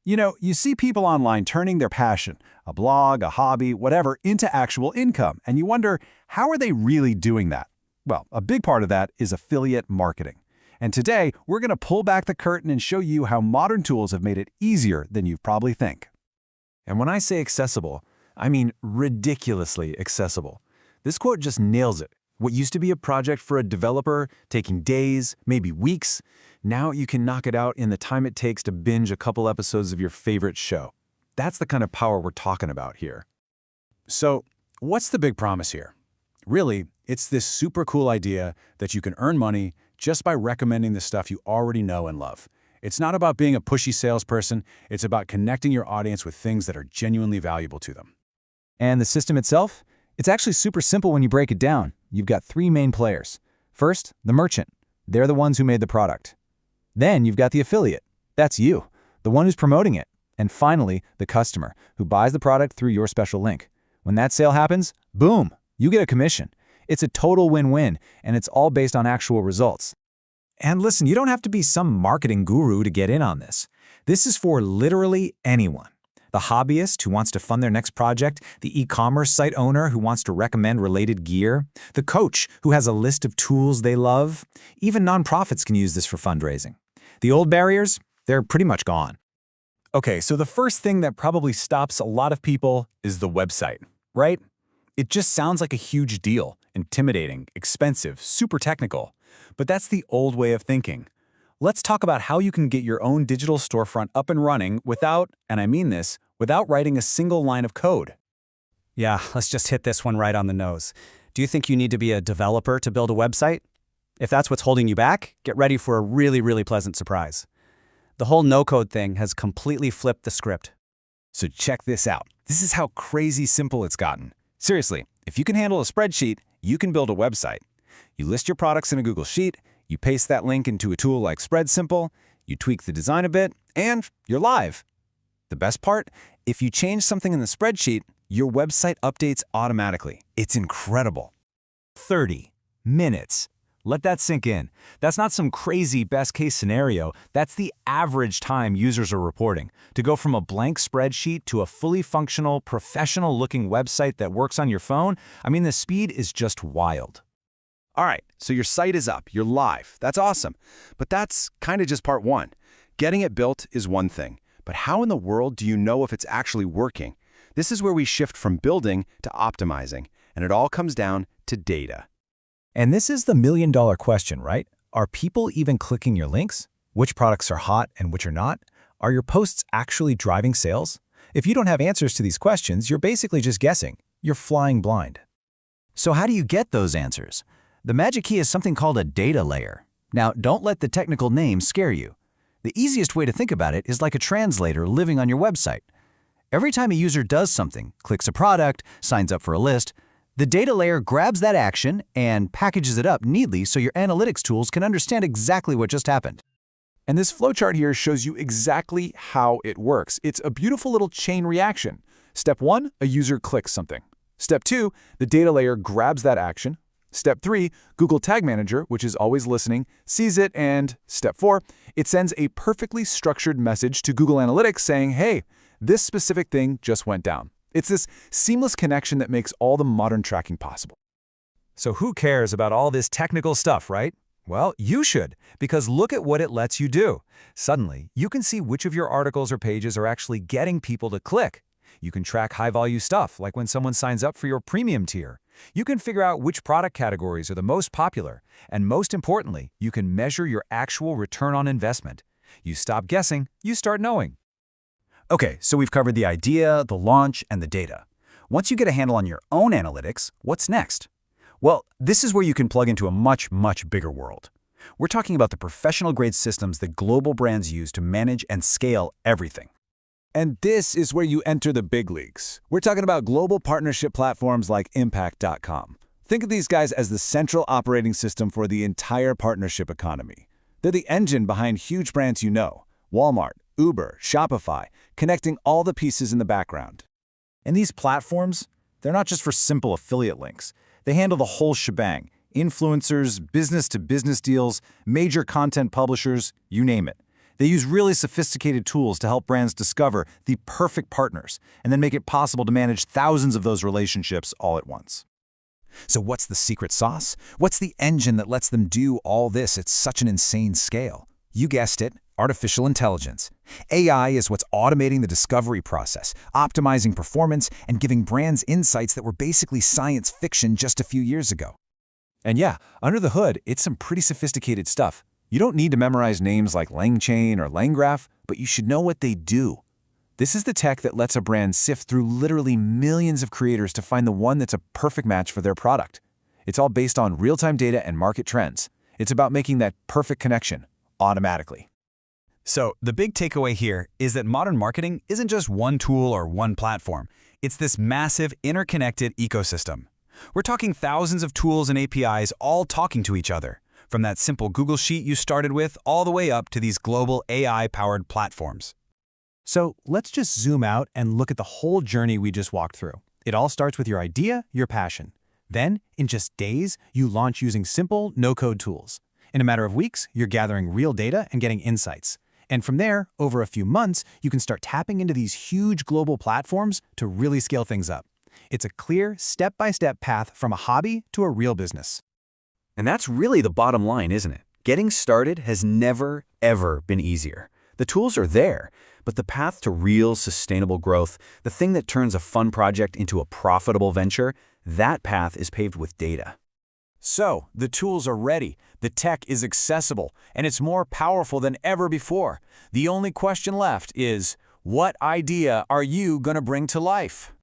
You see people online turning their passion, a blog, a hobby, whatever, into actual income, and you wonder, how are they really doing that? Well, a big part of that is affiliate marketing. And today, we're going to pull back the curtain and show you how modern tools have made it easier than you probably think. And when I say accessible, I mean ridiculously accessible. This quote just nails it. What used to be a project for a developer, taking days, maybe weeks, now you can knock it out in the time it takes to binge a couple episodes of your favorite show. That's the kind of power we're talking about here. So, what's the big promise here? Really, it's this super cool idea that you can earn money just by recommending the stuff you already know and love. It's not about being a pushy salesperson, it's about connecting your audience with things that are genuinely valuable to them. And the system itself? It's actually super simple when you break it down. You've got three main players. First, the merchant. They're the ones who made the product. Then you've got the affiliate. That's you, the one who's promoting it. And finally, the customer, who buys the product through your special link. When that sale happens, boom, you get a commission. It's a total win-win, and it's all based on actual results. And listen, you don't have to be some marketing guru to get in on this. This is for literally anyone. The hobbyist who wants to fund their next project, the e-commerce site owner who wants to recommend related gear, the coach who has a list of tools they love. Even nonprofits can use this for fundraising. The old barriers, they're pretty much gone. Okay, so the first thing that probably stops a lot of people is the website, right? It just sounds like a huge deal, intimidating, expensive, super technical. But that's the old way of thinking. Let's talk about how you can get your own digital storefront up and running without, and I mean this, without writing a single line of code. Yeah, let's just hit this one right on the nose. Do you think you need to be a developer to build a website? If that's what's holding you back, get ready for a really, really pleasant surprise. The whole no-code thing has completely flipped the script. So check this out. This is how crazy simple it's gotten. Seriously, if you can handle a spreadsheet, you can build a website. You list your products in a Google Sheet, you paste that link into a tool like SpreadSimple, you tweak the design a bit, and you're live. The best part? If you change something in the spreadsheet, your website updates automatically. It's incredible. 30 minutes. Let that sink in. That's not some crazy best-case scenario. That's the average time users are reporting. To go from a blank spreadsheet to a fully functional, professional-looking website that works on your phone, I mean, the speed is just wild. All right, so your site is up, you're live. That's awesome. But that's kind of just part one. Getting it built is one thing, but how in the world do you know if it's actually working? This is where we shift from building to optimizing, and it all comes down to data. And this is the million-dollar question, right? Are people even clicking your links? Which products are hot and which are not? Are your posts actually driving sales? If you don't have answers to these questions, you're basically just guessing. You're flying blind. So how do you get those answers? The magic key is something called a data layer. Now, don't let the technical names scare you. The easiest way to think about it is like a translator living on your website. Every time a user does something, clicks a product, signs up for a list, the data layer grabs that action and packages it up neatly so your analytics tools can understand exactly what just happened. And this flowchart here shows you exactly how it works. It's a beautiful little chain reaction. Step 1, a user clicks something. Step 2, the data layer grabs that action. Step 3, Google Tag Manager, which is always listening, sees it, and Step 4, it sends a perfectly structured message to Google Analytics saying, hey, this specific thing just went down. It's this seamless connection that makes all the modern tracking possible. So who cares about all this technical stuff, right? Well, you should, because look at what it lets you do. Suddenly, you can see which of your articles or pages are actually getting people to click. You can track high-value stuff, like when someone signs up for your premium tier. You can figure out which product categories are the most popular. And most importantly, you can measure your actual return on investment. You stop guessing, you start knowing. Okay, so we've covered the idea, the launch, and the data. Once you get a handle on your own analytics, what's next? Well, this is where you can plug into a much, much bigger world. We're talking about the professional-grade systems that global brands use to manage and scale everything. And this is where you enter the big leagues. We're talking about global partnership platforms like Impact.com. Think of these guys as the central operating system for the entire partnership economy. They're the engine behind huge brands you know, Walmart, Uber, Shopify, connecting all the pieces in the background. And these platforms, they're not just for simple affiliate links. They handle the whole shebang. Influencers, business-to-business deals, major content publishers, you name it. They use really sophisticated tools to help brands discover the perfect partners and then make it possible to manage thousands of those relationships all at once. So what's the secret sauce? What's the engine that lets them do all this at such an insane scale? You guessed it, artificial intelligence. AI is what's automating the discovery process, optimizing performance, and giving brands insights that were basically science fiction just a few years ago. And yeah, under the hood, it's some pretty sophisticated stuff. You don't need to memorize names like LangChain or LangGraph, but you should know what they do. This is the tech that lets a brand sift through literally millions of creators to find the one that's a perfect match for their product. It's all based on real-time data and market trends. It's about making that perfect connection automatically. So the big takeaway here is that modern marketing isn't just one tool or one platform. It's this massive interconnected ecosystem. We're talking thousands of tools and APIs all talking to each other, from that simple Google Sheet you started with all the way up to these global AI-powered platforms. So let's just zoom out and look at the whole journey we just walked through. It all starts with your idea, your passion. Then, in just days, you launch using simple, no-code tools. In a matter of weeks, you're gathering real data and getting insights. And from there, over a few months, you can start tapping into these huge global platforms to really scale things up. It's a clear, step-by-step path from a hobby to a real business. And that's really the bottom line, isn't it? Getting started has never, ever been easier. The tools are there, but the path to real sustainable growth, the thing that turns a fun project into a profitable venture, that path is paved with data. So, the tools are ready, the tech is accessible, and it's more powerful than ever before. The only question left is, what idea are you going to bring to life?